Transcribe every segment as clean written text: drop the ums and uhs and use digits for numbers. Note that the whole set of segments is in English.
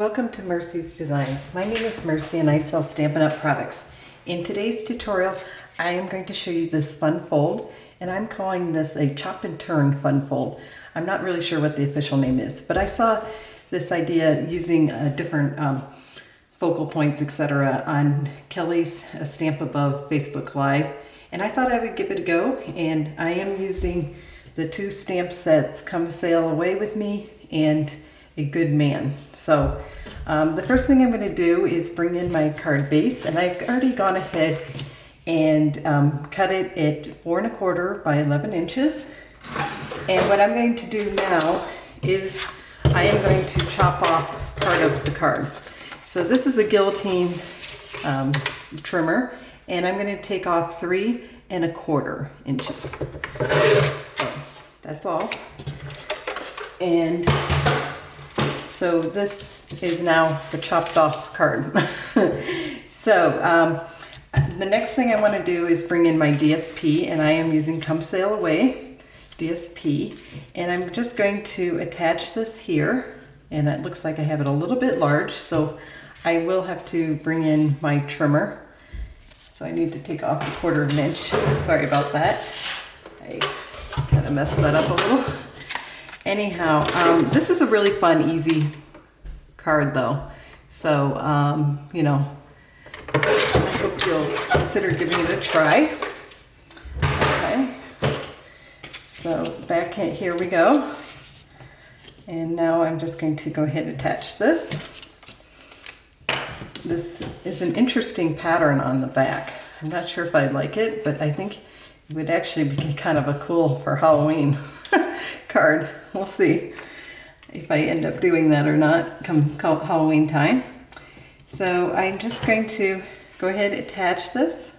Welcome to Mercy's Designs. My name is Mercy and I sell Stampin' Up! Products. In today's tutorial, I am going to show you this fun fold, and I'm calling this a chop and turn fun fold. I'm not really sure what the official name is, but I saw this idea using different focal points, etc. on Kelly's A Stamp Above Facebook Live, and I thought I would give it a go, and I am using the two stamp sets, Come Sail Away With Me and A Good Man. So the first thing I'm going to do is bring in my card base, and I've already gone ahead and cut it at 4 1/4 by 11 inches. And what I'm going to do now is I am going to chop off part of the card. So this is a guillotine trimmer, and I'm going to take off 3 1/4 inches. So that's all. And so this is now the chopped off card. So the next thing I want to do is bring in my DSP, and I am using Come Sail Away DSP, and I'm just going to attach this here, and it looks like I have it a little bit large, so I will have to bring in my trimmer. So I need to take off 1/4 inch. Sorry about that. I kind of messed that up a little. Anyhow, this is a really fun, easy card though. So, you know, I hope you'll consider giving it a try. Okay, so back here we go. And now I'm just going to go ahead and attach this. This is an interesting pattern on the back. I'm not sure if I like it, but I think it would actually be kind of a cool for Halloween card. We'll see if I end up doing that or not come Halloween time. So I'm just going to go ahead and attach this,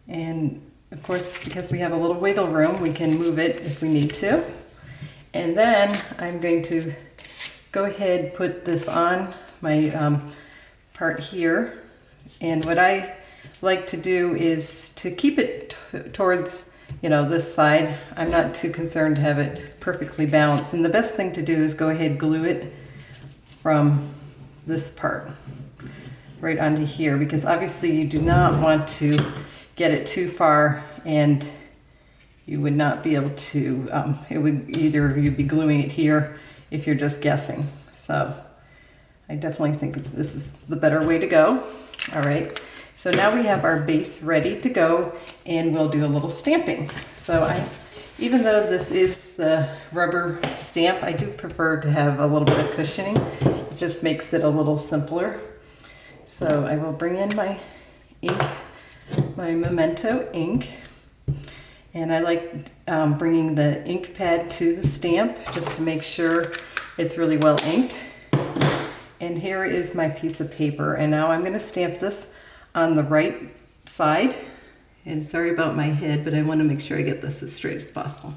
and of course, because we have a little wiggle room, we can move it if we need to. And then I'm going to go ahead and put this on my part here, and what I like to do is to keep it towards, you know, this side. I'm not too concerned to have it perfectly balanced, and the best thing to do is go ahead and glue it from this part right onto here, because obviously you do not want to get it too far, and you would not be able to, it would either you'd be gluing it here if you're just guessing. So I definitely think this is the better way to go. All right, so now we have our base ready to go, and we'll do a little stamping. So even though this is the rubber stamp, I do prefer to have a little bit of cushioning. It just makes it a little simpler. So I will bring in my ink, my Memento ink, and I like bringing the ink pad to the stamp just to make sure it's really well inked. And here is my piece of paper, and now I'm going to stamp this on the right side. And sorry about my head, but I want to make sure I get this as straight as possible.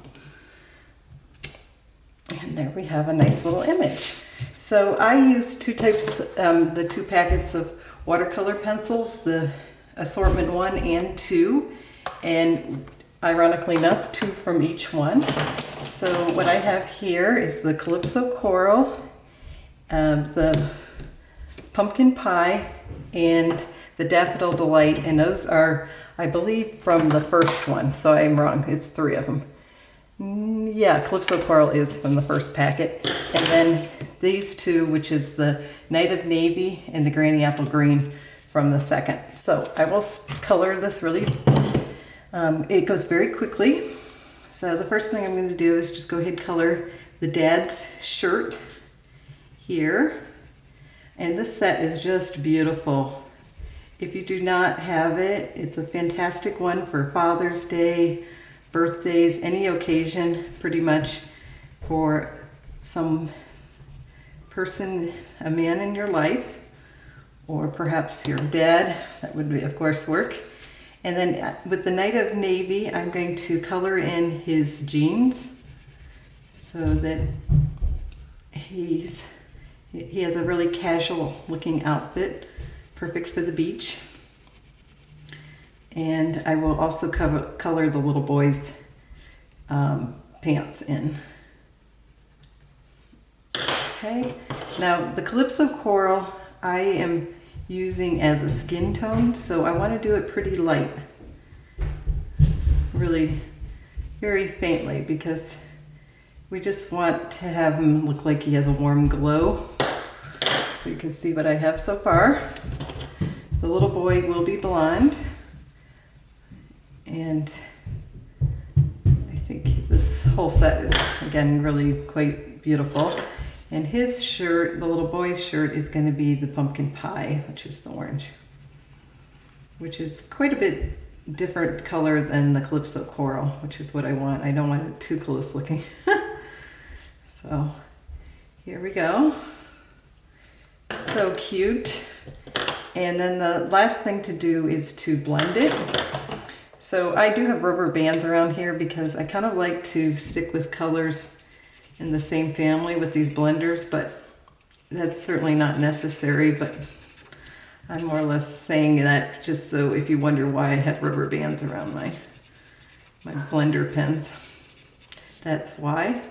And there we have a nice little image. So I use two types, the 2 packets of watercolor pencils, the assortment 1 and 2, and ironically enough, 2 from each one. So what I have here is the Calypso Coral, the Pumpkin Pie, and the Daffodil Delight, and those are, I believe, from the first one, so I'm wrong, it's 3 of them. Yeah, Calypso Coral is from the first packet, and then these 2, which is the Night of Navy and the Granny Apple Green, from the second. So I will color this really, it goes very quickly. So the first thing I'm going to do is just go ahead and color the dad's shirt here, and this set is just beautiful. If you do not have it, it's a fantastic one for Father's Day, birthdays, any occasion, pretty much, for some person, a man in your life, or perhaps your dad. That would be, of course, work. And then with the Night of Navy, I'm going to color in his jeans so that he has a really casual looking outfit, perfect for the beach. And I will also color the little boy's pants in. Okay, Now the Calypso Coral I am using as a skin tone, so I want to do it pretty light. Really very faintly, because we just want to have him look like he has a warm glow. So you can see what I have so far. The little boy will be blonde, and I think this whole set is, again, really quite beautiful. And his shirt, the little boy's shirt, is going to be the pumpkin pie, which is the orange, which is quite a bit different color than the Calypso Coral, which is what I want. I don't want it too close looking. So here we go. So cute. And then the last thing to do is to blend it. So I do have rubber bands around here because I kind of like to stick with colors in the same family with these blenders, but that's certainly not necessary. But I'm more or less saying that just so if you wonder why I have rubber bands around my blender pens, that's why.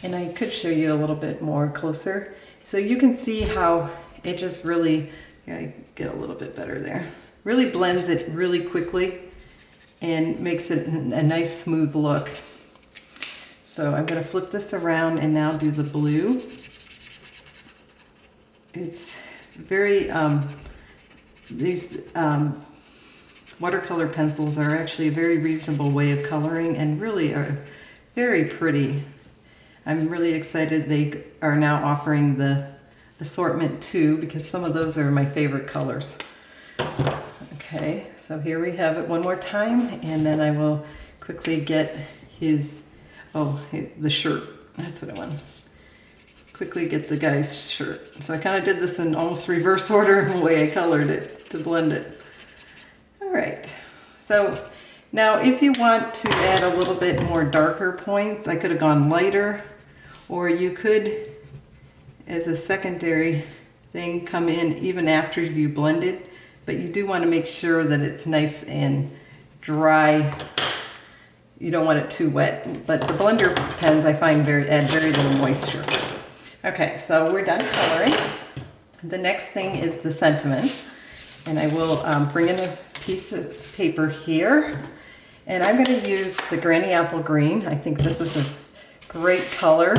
And I could show you a little bit more closer. So you can see how it just really, I get a little bit better there, really blends it really quickly and makes it a nice smooth look. So I'm going to flip this around and now do the blue. It's very, these watercolor pencils are actually a very reasonable way of coloring and really are very pretty. I'm really excited they are now offering the assortment too, because some of those are my favorite colors. Okay, so here we have it one more time, and then I will quickly get his, the shirt. That's what I want. Quickly get the guy's shirt. So I kind of did this in almost reverse order the way I colored it to blend it. All right, so now if you want to add a little bit more darker points, I could have gone lighter, or you could, as a secondary thing, come in even after you blend it, but you do want to make sure that it's nice and dry. You don't want it too wet, but the blender pens I find add very little moisture. Okay, so we're done coloring. The next thing is the sentiment, and I will bring in a piece of paper here, and I'm going to use the Granny Apple Green. I think this is a great color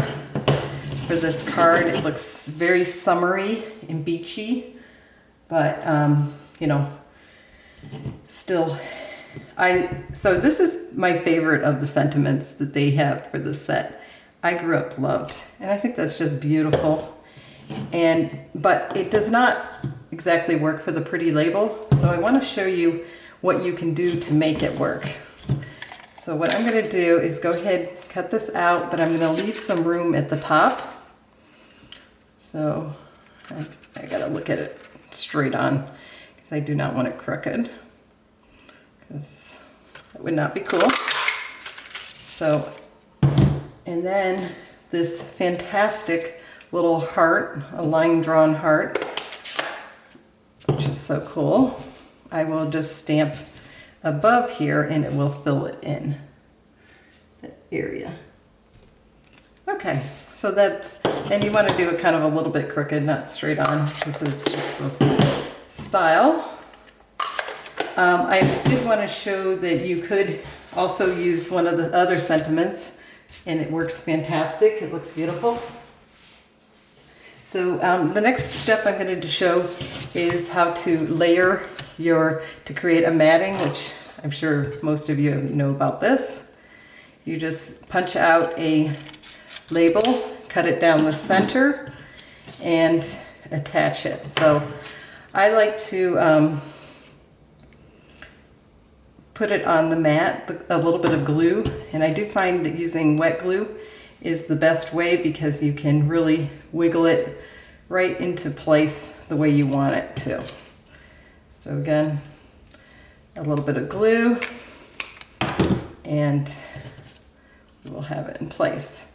for this card. It looks very summery and beachy, but you know, still, so this is my favorite of the sentiments that they have for this set. I grew up loved, and I think that's just beautiful. But it does not exactly work for the pretty label, so I want to show you what you can do to make it work. So what I'm going to do is go ahead, cut this out, but I'm going to leave some room at the top. So I got to look at it straight on, because I do not want it crooked, because that would not be cool. So, and then this fantastic little heart, a line drawn heart, which is so cool. I will just stamp above here and it will fill it in that area. Okay, so that's, and you want to do it kind of a little bit crooked, not straight on, because it's just the style. I did want to show that you could also use one of the other sentiments, and it works fantastic. It looks beautiful. So the next step I'm going to show is how to layer to create a matting, which I'm sure most of you know about this. You just punch out a label, cut it down the center, and attach it. So I like to put it on the mat, a little bit of glue, and I do find that using wet glue is the best way, because you can really wiggle it right into place the way you want it to. So again, a little bit of glue, and we'll have it in place.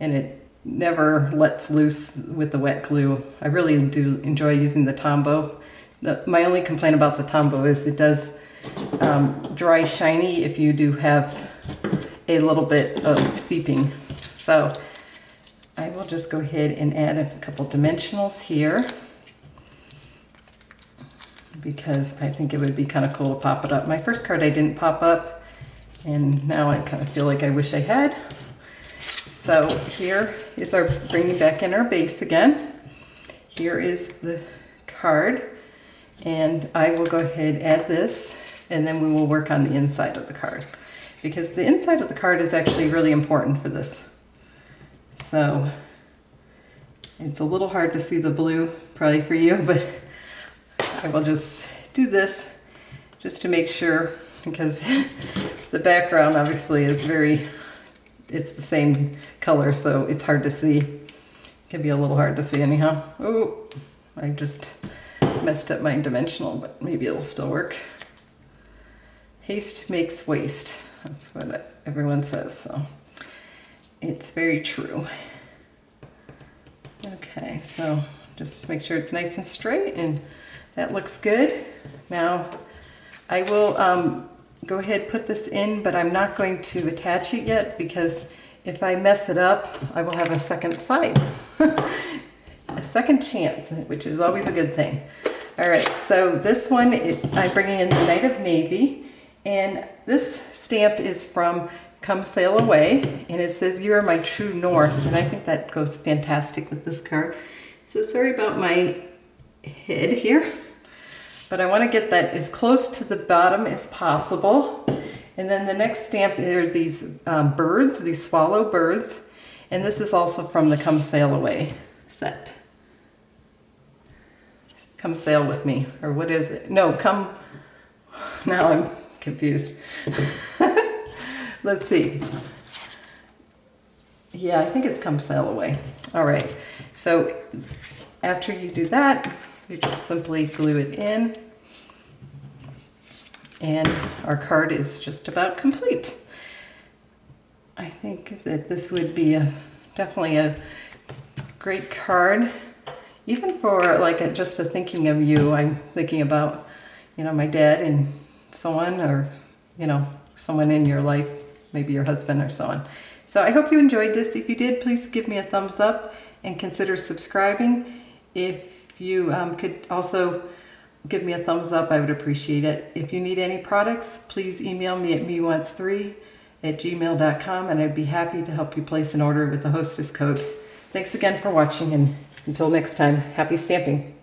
And it never lets loose with the wet glue. I really do enjoy using the Tombow. My only complaint about the Tombow is it does dry shiny if you do have a little bit of seeping. So I will just go ahead and add a couple dimensionals here because I think it would be kind of cool to pop it up. My first card I didn't pop up, and now I kind of feel like I wish I had. So here is our bringing back in our base again. Here is the card, and I will go ahead and add this, and then we will work on the inside of the card because the inside of the card is actually really important for this. So it's a little hard to see the blue probably for you, but I will just do this just to make sure, because the background obviously is it's the same color, so it's hard to see. It can be a little hard to see anyhow. Oh, I just messed up my dimensional, but maybe it'll still work. Haste makes waste. That's what everyone says, so it's very true. Okay, so just make sure it's nice and straight, and that looks good. Now I will go ahead and put this in, but I'm not going to attach it yet because if I mess it up, I will have a second slide. A second chance, which is always a good thing. All right, so this one, I'm bringing in the Night of Navy, and this stamp is from Come Sail Away, and it says, "You are my true north," and I think that goes fantastic with this card. So sorry about my head here, but I want to get that as close to the bottom as possible. And then the next stamp are these birds, these swallow birds, and this is also from the Come Sail Away set. Come sail with me, or what is it? No, come, now I'm confused. Let's see. Yeah, I think it's Come Sail Away. All right, so after you do that, you just simply glue it in, and our card is just about complete. I think that this would be definitely a great card, even for like just a thinking of you. I'm thinking about, you know, my dad and so on, or, you know, someone in your life, maybe your husband or so on. So I hope you enjoyed this. If you did, please give me a thumbs up and consider subscribing. If you could also give me a thumbs up, I would appreciate it. If you need any products, please email me at mewants3@gmail.com, and I'd be happy to help you place an order with the hostess code. Thanks again for watching, and until next time, happy stamping.